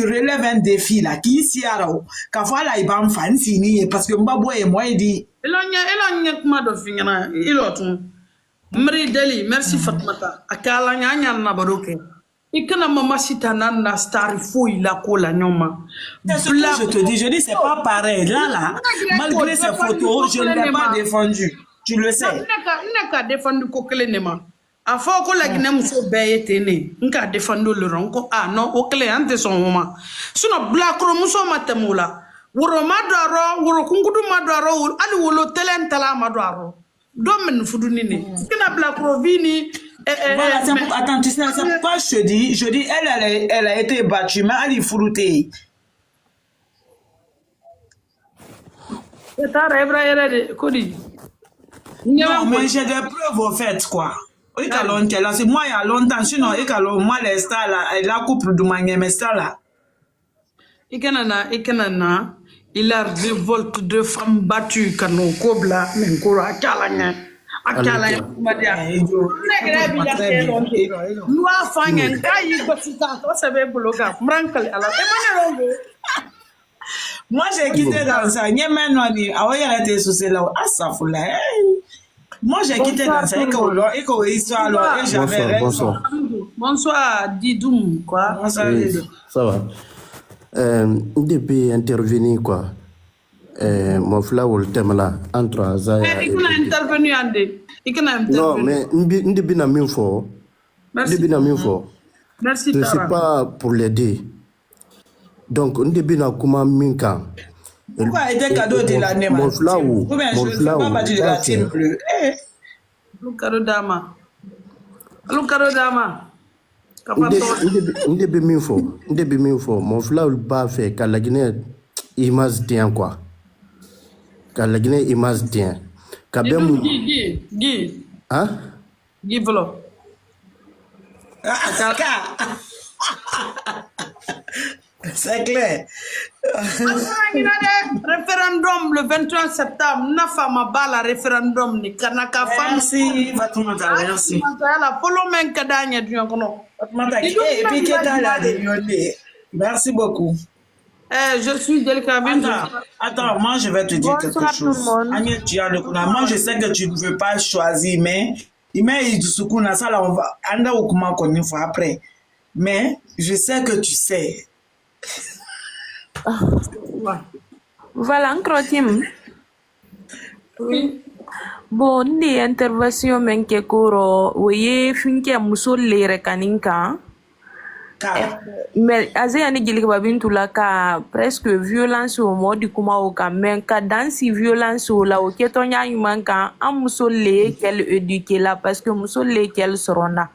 relèves un défi là qui siaro kafala ibam fancy ni parce que mbabo et moi dit elonya kuma do fingana ilotum mri deli merci Fatmata akala nyanya na baroke ikana mama sita na star fo ila ko la nyoma je te dis c'est pas pareil là malgré ces photos je ne l'ai pas défendu tu le sais n'a qu'à défendre ko kele nema A fɔ ko Laginɛ muso bɛɛ ye ten ne n k'a défendre le rond ko non o kelen an tɛ sɔn o ma sinon bilakoro muso ma tɛmɛ o la woro ma don a rɔ woro kunkudu ma don a rɔ hali wolo tɛlɛ tala ma don a rɔ dɔ min fudu ni ne kina bilakoro vi ni voilà, attends, tu sais, c'est pourquoi je dis, elle a été battue, mais elle est fourrutée. C'est ta rêve, Kodi. Non, mais j'ai des preuves au fait, quoi. Moi, il y a longtemps, sinon, moi, les stars là, la couple de Mangé, mais ça là. Ikanana, il a révolte de femmes battues, Kano, Kobla, Menkora, Kalanga. Akala madia negra bi ya ke no afanya ngai basita to sebe bloga mrankale ala e manero moi j'ai quitté dans ça nyeme no ni awoya la te souci là asafula moi j'ai quitté dans ça et ko histoire alors et j'avais raison bonsoir Didoum quoi ça va depuis intervenir quoi mon frère ou le thème là entre Azaya il a intervenu Andé non mais ndi bina minfo ndi bina minfo merci Tara c'est pas pour l'aider donc ndi bina kuma minka pourquoi était cadeau de l'année mon frère ou mon frère pas partie de la team plus Lucaro Dama ndi bi minfo mon frère ba fait qu'à la Guinée image tient quoi qu'à la Guinée image tient Guy hein Guy volo c'est clair référendum le 21 septembre na fama bala référendum ni kanaka fam merci Fatoumata merci la polo men kadanya du kono Fatoumata et puis qui est là merci beaucoup. Je suis Delika. Attends, moi je vais te dire quelque chose. Moi je sais que tu ne veux pas choisir, mais il met du soukouna, ça là on va. Anda ou comment qu'on y fois après. Mais je sais que tu sais. Voilà, encore Tim. Oui. Bon, des interventions men ke koro, voyez, finke muso lere kaninka. Mais Azaya ni jeli babintu la ka presque violence au modi kuma o ka men ka dansi violence o la o ketonya yuman kan am musolle kel éduquer la parce que musolle kel sorona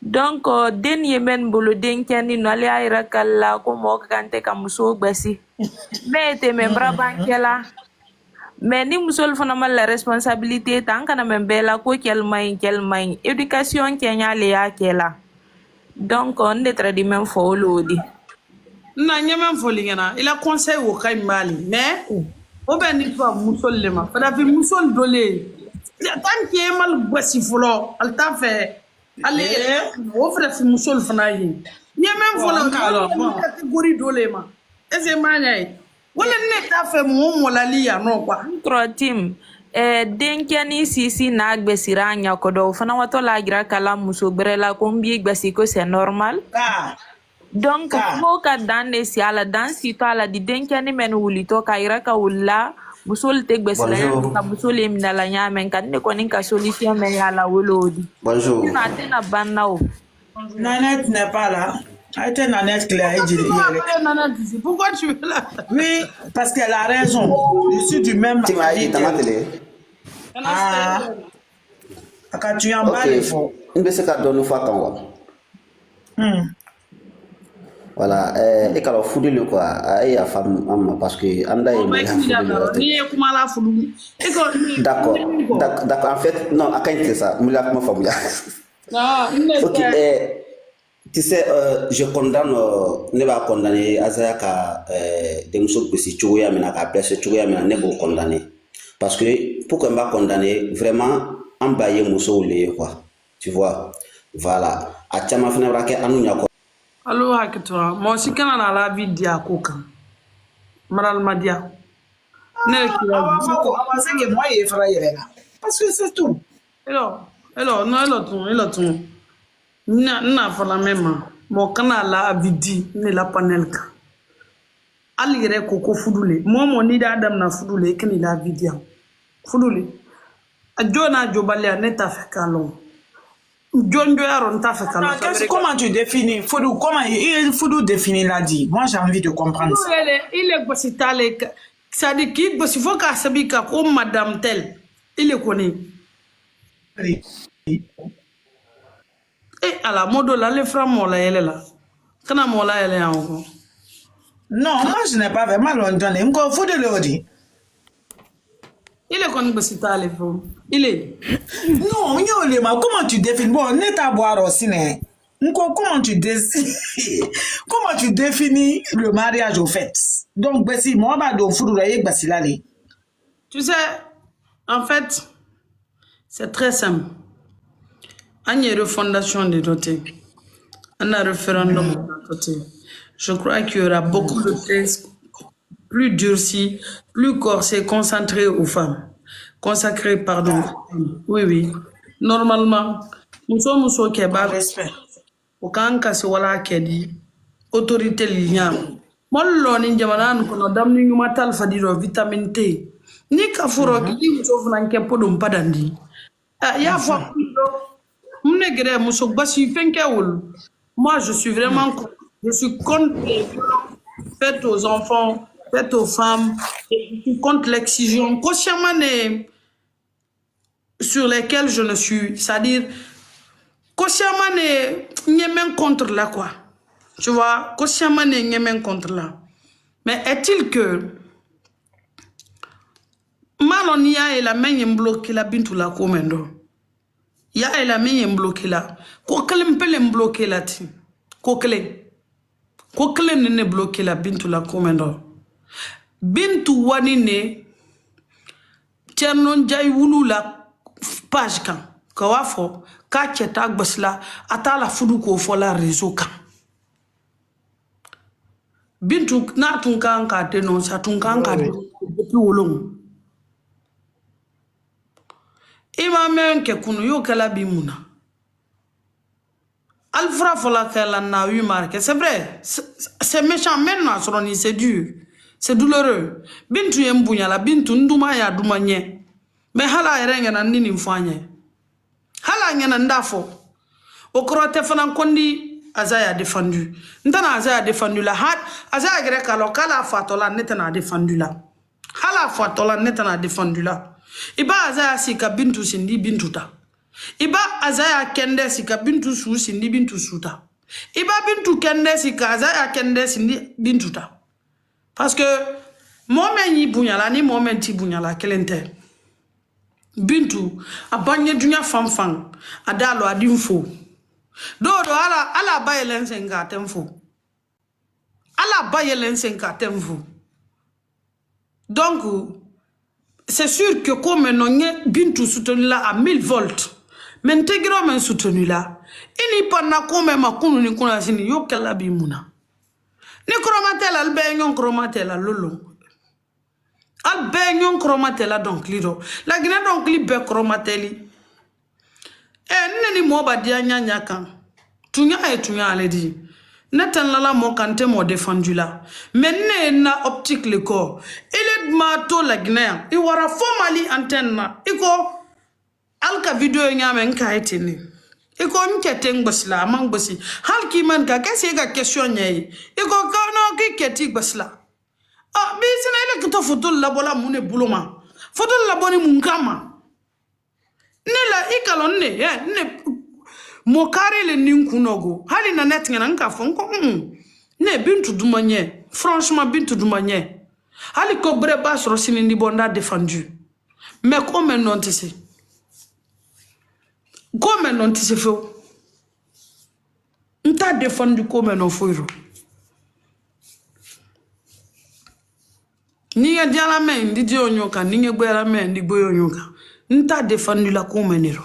donc den yemen bolo den keni no ali ayra kala ko mo kante ka muso gbasi mais te membra bankela mais ni musol fana mal la responsabilité tan kana men bela ko kel may éducation kenya le ya kela. Donc, on est très bien pour l'odi. Non, il y a même folie. Il a conseillé au Kaimali. Mais, on va n'y pas mousol les mains. Il a fait mousol dolé. Tant qu'il y a mal boissy folo, elle t'a fait. Allez, on fait mousol fanaï. Il y a même folie. Catégorie dolé ma. Et c'est maniaque. On est fait mon molali à non quoi. Trois teams. Denkeni sisi na agbesira anya kodo fana wato la gira kala muso brela kombi gbesi ko c'est normal donc mo ka dande si ala dan si to ala di denkeni men wulito ka ira ka wulla muso te gbesira ka muso le minala nya men kan ne ko nin ka solution men ala wolodi bonjour na tena banao Nanette n'est pas là. Arrêtez Nanette Claire. Pourquoi tu es là? Oui, parce qu'elle a raison. Je suis du même avis. Ah, quand tu en bas, il faut. Voilà, et quand on fout le quoi, il y a femme parce que anda d'accord, d'accord. En fait, non, à quand c'est ça, ok, tu sais, je condamne, ne va condamner Azaya ka des musos que si tu veux amener à placer, tu veux amener ne va condamner, parce que pourquoi on va condamner vraiment emballer muso le quoi, tu vois, voilà. À chama fena brake anunya ko. Allo hakitwa, mo sikana na la vidia koka. Maral madia. Ne ki la. Que moi il fera là. Parce que c'est tout. Hello, non, tout. Na fala même mo kana la vidi ne la panelka. Ali yere koko fudule. Mo ni da adam na fudule kini la vidia. Fudule. A jona jobalia ne ta fe kalon. Comment tu définis Foudou, Foudou définit l'a dit. Moi, j'ai envie de comprendre ça. Il est bossitale. Ça dit qu'il faut qu'à Sabika comme Madame Tel. Il est connu. Et à la mode, là, les femmes, elle est là. Quand elle est encore. Non, moi, je n'ai pas vraiment longtemps. Encore Foudou le dit. Il est connu bossitale. Il est. Non, comment tu définis? Bon, n'est à boire aussi, né? Comment tu définis le mariage au fait? Donc, si moi, tu sais, en fait, c'est très simple. Il y a une refondation des dotés. Un référendum des dotés. Je crois qu'il y aura beaucoup de textes plus durcis, plus corsés, concentrés aux femmes. Consacrés, pardon. Oui. Normalement, nous sommes au Québec. Respect. Au Kanka, c'est voilà qui dit autorité ligname. Moi, l'on est jamana, nous avons dit matal fadiro vitamine T. Ni kafuro qui nous offre un kepo d'un padandi. Ya fois, m'negre musok basi fenkeul. Moi, je suis vraiment, je suis contre les violences faites aux enfants, faites aux femmes, et je suis contre l'excision. Consciemment, sur lesquels je ne suis, c'est-à-dire, consciemment, n'y même contre là, quoi. Tu vois, consciemment, n'y même contre là. Mais est-il que Malonia et la main bloquée la bintou la comendo? Ya et la main bloquée là. Kokele peut bloquer là, ti. Kokele ne bloqué la bintou la comendo. Bintou wanine, tiernon jay wulu la page kan. Kawafo, kachetak basla, ata la fudu ko fola réseau kan. Bintu na tunkan ka dénoncer tunkan ka depuis wolong. Ima men ke kunu yo kala bimuna. Alfra fola kala na yu marque. C'est vrai, c'est méchant maintenant soroni, c'est dur. C'est douloureux. Bintu yembunya la bintu nduma ya dumanye. Mais hala erenga na nini mfanye. Hala ngena ndafo. Okrote fana kondi Azaya défendu. N'tana Azaya défendu la hat. Azaya grec alors kala fatola netana défendu la. Hala fatola netana défendu la. Iba Azaya sika bintu sindi bintuta. Iba Azaya kende sika bintu su sindi bintu suta. Iba bintu kende sika Azaya kende sindi bintuta. Parce que momen yi bunyala ni momen ti bunyala kelente. Bintu abanye dunya fanfan adalo adinfo. Dodo ala baye senga temfo. Ala baye senga temfo. Donc c'est sûr que comme non bintu soutenu là à 1000 volts. Mais integro men soutenu là. Ini panna comme makunu ni kuna sini yo kala bimuna. Ni chromatel albe nyon chromatel lolo. Albe nyon chromatel donc lido. La Guinée donc li be chromateli. Neni moba dia nyanya kan. Tunya ale di. Netan lala mo kante mo défendu là. Mais na optique le corps. Il est mato la Guinée. Il wara formali antenne na. Iko alka video nyame nka etini. Iko nkete ngbasla mangbosi. Hal ki man ka kesi ga question nyai. Iko kono ki keti gbasla. Ah bi sina ile kito photo la bola mune buloma. Photo la boni munkama. Nela ikalon ne mokare le ninkunogo hali na net ngana nka fonko ne bintu dumanye franchement bintu dumanye hali ko breba soro sinindi bonda défendu mais comme non tissé fo nta défendu comme non foiro ni ya diala men di onyoka ni ngegbera men di boyo onyoka nta défendu la comme nero.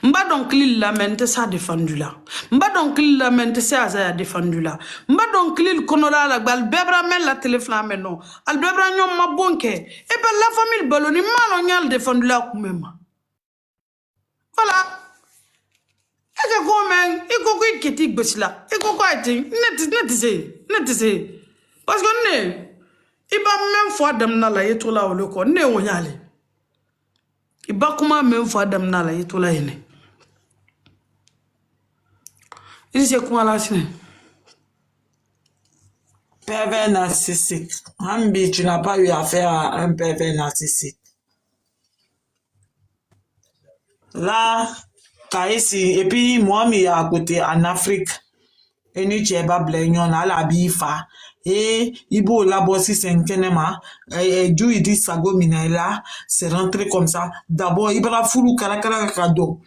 Mba donc l'il lamente ça défendu là. Mba donc l'il lamente ça a défendu là. Mba donc l'il konola la bal bebra men la téléflamme non. Al bebra nyom ma bonke. Et ben la famille baloni malonyal défendu là même. Voilà. Et que comme il ko ko ketik besla. Et ko ko ati net parce que ne il ba même fois dam na la yeto la o le ko ne wonyale. Il va comment même fois Adam Nala et tout là. Il sait comment là, c'est. Pervers narcissique. Ambi, tu n'as pas eu affaire à un pervers narcissique. Là, Kaisi, et puis moi, mais à côté, en Afrique, et nous, tu es pas bléignon, à la bifa. Et Ibo la bossi cinquanema, et Dieu il dit Sago Minela, c'est rentré comme ça. D'abord, Ibra Foulou Karakara Kado.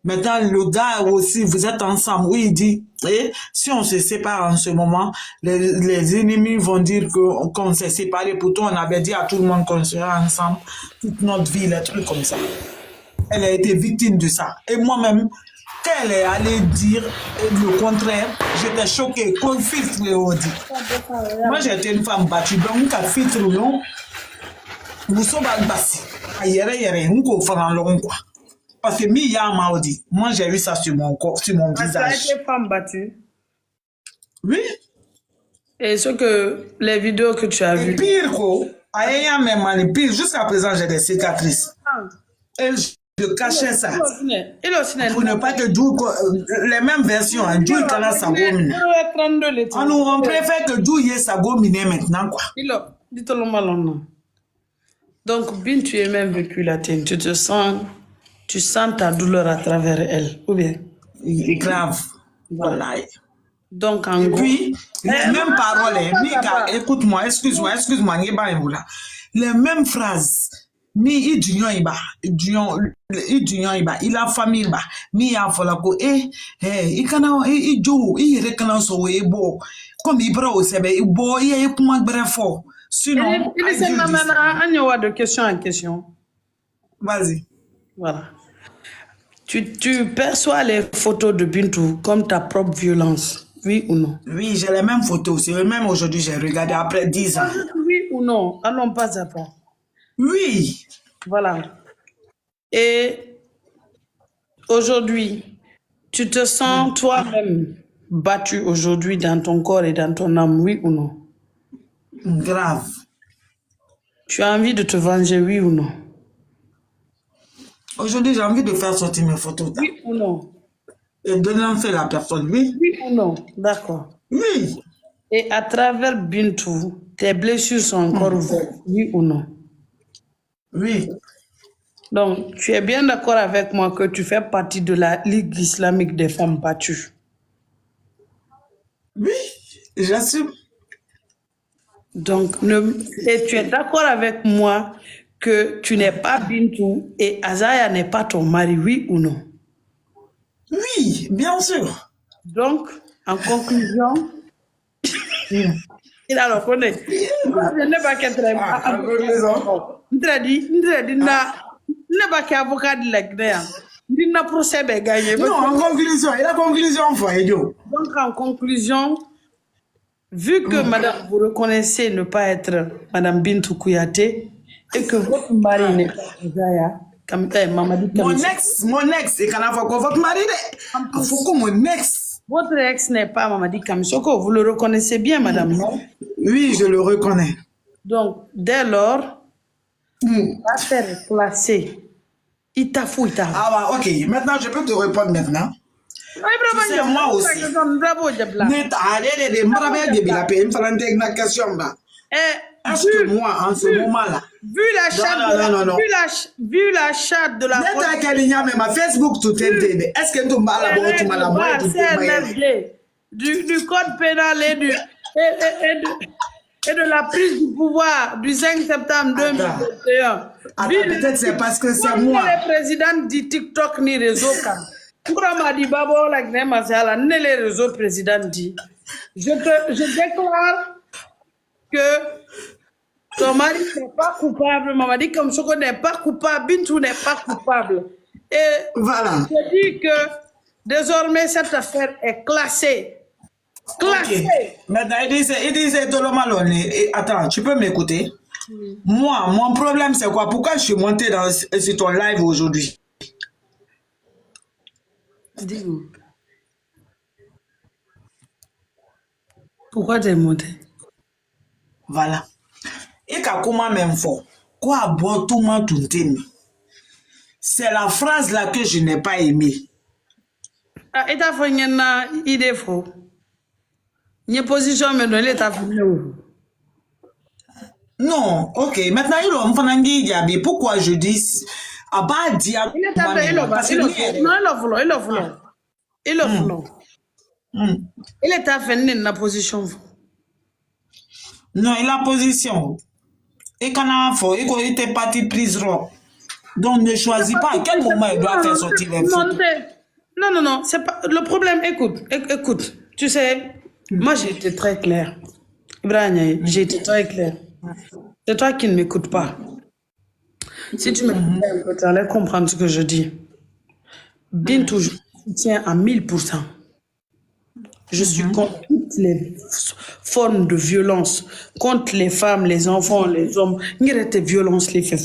Maintenant, le gars aussi, vous êtes ensemble. Oui, il dit, et si on se sépare en ce moment, les ennemis vont dire qu'on s'est séparés. Pourtant, on avait dit à tout le monde qu'on serait ensemble toute notre vie, les trucs comme ça. Elle a été victime de ça. Et moi-même, quand elle est allée dire le contraire, j'étais choquée. Qu'on filtre le dit. Moi, j'étais une femme battue. Donc, quand filtre le nom, nous sommes à Bassi. Aïe, nous sommes quoi. Parce que moi j'ai vu ça sur mon corps, sur mon visage. Tu as été femme battue? Oui. Et ce que les vidéos que tu as vues? Et pire quoi, même pire, jusqu'à présent j'ai des cicatrices. Et je cachais ça. Pour ne pas que les mêmes versions, Dieu quand ça gomine. On préfère que Dieu y ait sa gomine maintenant quoi. Dis-le malon. Donc, bien tu es même vécu la tienne, tu sens ta douleur à travers elle, ou bien? C'est grave. Voilà. Donc, en gros... Puis, les mêmes paroles, écoute-moi, excuse-moi, les mêmes phrases, il a famille, il a falako, il comme il bra au sebe, il comment bref. Sinon, il s'est amené de question en question. Vas-y. Voilà. Tu perçois les photos de Bintou comme ta propre violence, oui ou non? Oui, j'ai les mêmes photos. C'est même aujourd'hui, j'ai regardé après 10 ans. Oui ou non? Allons pas à pas. Oui. Voilà. Et aujourd'hui, tu te sens toi-même battu aujourd'hui dans ton corps et dans ton âme, oui ou non? Grave. Tu as envie de te venger, oui ou non? Aujourd'hui, j'ai envie de faire sortir mes photos. Oui ou non? Et de lancer la personne, oui. Oui ou non? D'accord. Oui. Et à travers Bintou, tes blessures sont encore ouvertes, oui ou non? Oui. Donc, tu es bien d'accord avec moi que tu fais partie de la Ligue islamique des femmes battues? Oui, j'assume. Donc, et tu es d'accord avec moi que tu n'es pas Bintou et Azaya n'est pas ton mari, oui ou non? Oui, bien sûr. Donc, en conclusion, il a reconnu. Je n'ai pas qu'être avocat de la Guinée. Il n'a procès de gagner. Non, en conclusion, et la conclusion, donc, en conclusion, vu que madame, vous reconnaissez ne pas être madame Bintou Kouyaté et que votre mari n'est pas Azaya, mon ex, et quand votre mari, mon ex. Votre ex n'est pas Mamadi Kamsoko, vous le reconnaissez bien, madame, non? Oui, je le reconnais. Donc, dès lors, l'affaire est classée. Itafou. Ah, ok. Maintenant, je peux te répondre maintenant. Tu sais, moi aussi. Est-ce que moi, en ce moment-là, vu la charte de la Facebook, tout est-ce que tu m'as du code pénal et de la prise du pouvoir du 5 septembre 2021. Peut-être c'est parce que c'est moi. Le président dit TikTok ni réseau quand. Les réseaux président dit. Je déclare que ton mari n'est pas coupable. Mamadi Kamsoko n'est pas coupable. Bintou n'est pas coupable. Et voilà. Je dis que désormais cette affaire est classée. Classée. Okay. Maintenant, il disait tout le mal. Attends, tu peux m'écouter? Moi, mon problème c'est quoi? Pourquoi je suis monté sur ton live aujourd'hui? Dis-moi. Pourquoi tu es monté? Voilà. Et comment même fort? Quoi boire tout le monde tout le temps? C'est la phrase là que je n'ai pas aimée. Ah, et t'as fait une idée faux. Une position, mais non, l'état fait Non, ok. Maintenant, il a un Diaby. Pourquoi je dis Abba Diaby? Il est fait, il est à fait une position. Non, il a position. Et quand il était parti prise. Donc, ne choisis pas à quel moment il doit faire sortir les photos. Non, c'est pas le problème. Écoute, tu sais, moi j'ai été très clair. Ibrahim, j'ai été très clair. C'est toi qui ne m'écoutes pas. Si tu m'écoutes, tu allais comprendre ce que je dis. Bintou, je soutiens à 1000%. Je suis contre toutes les formes de violence, contre les femmes, les enfants, les hommes. Il y a des violences, les faits.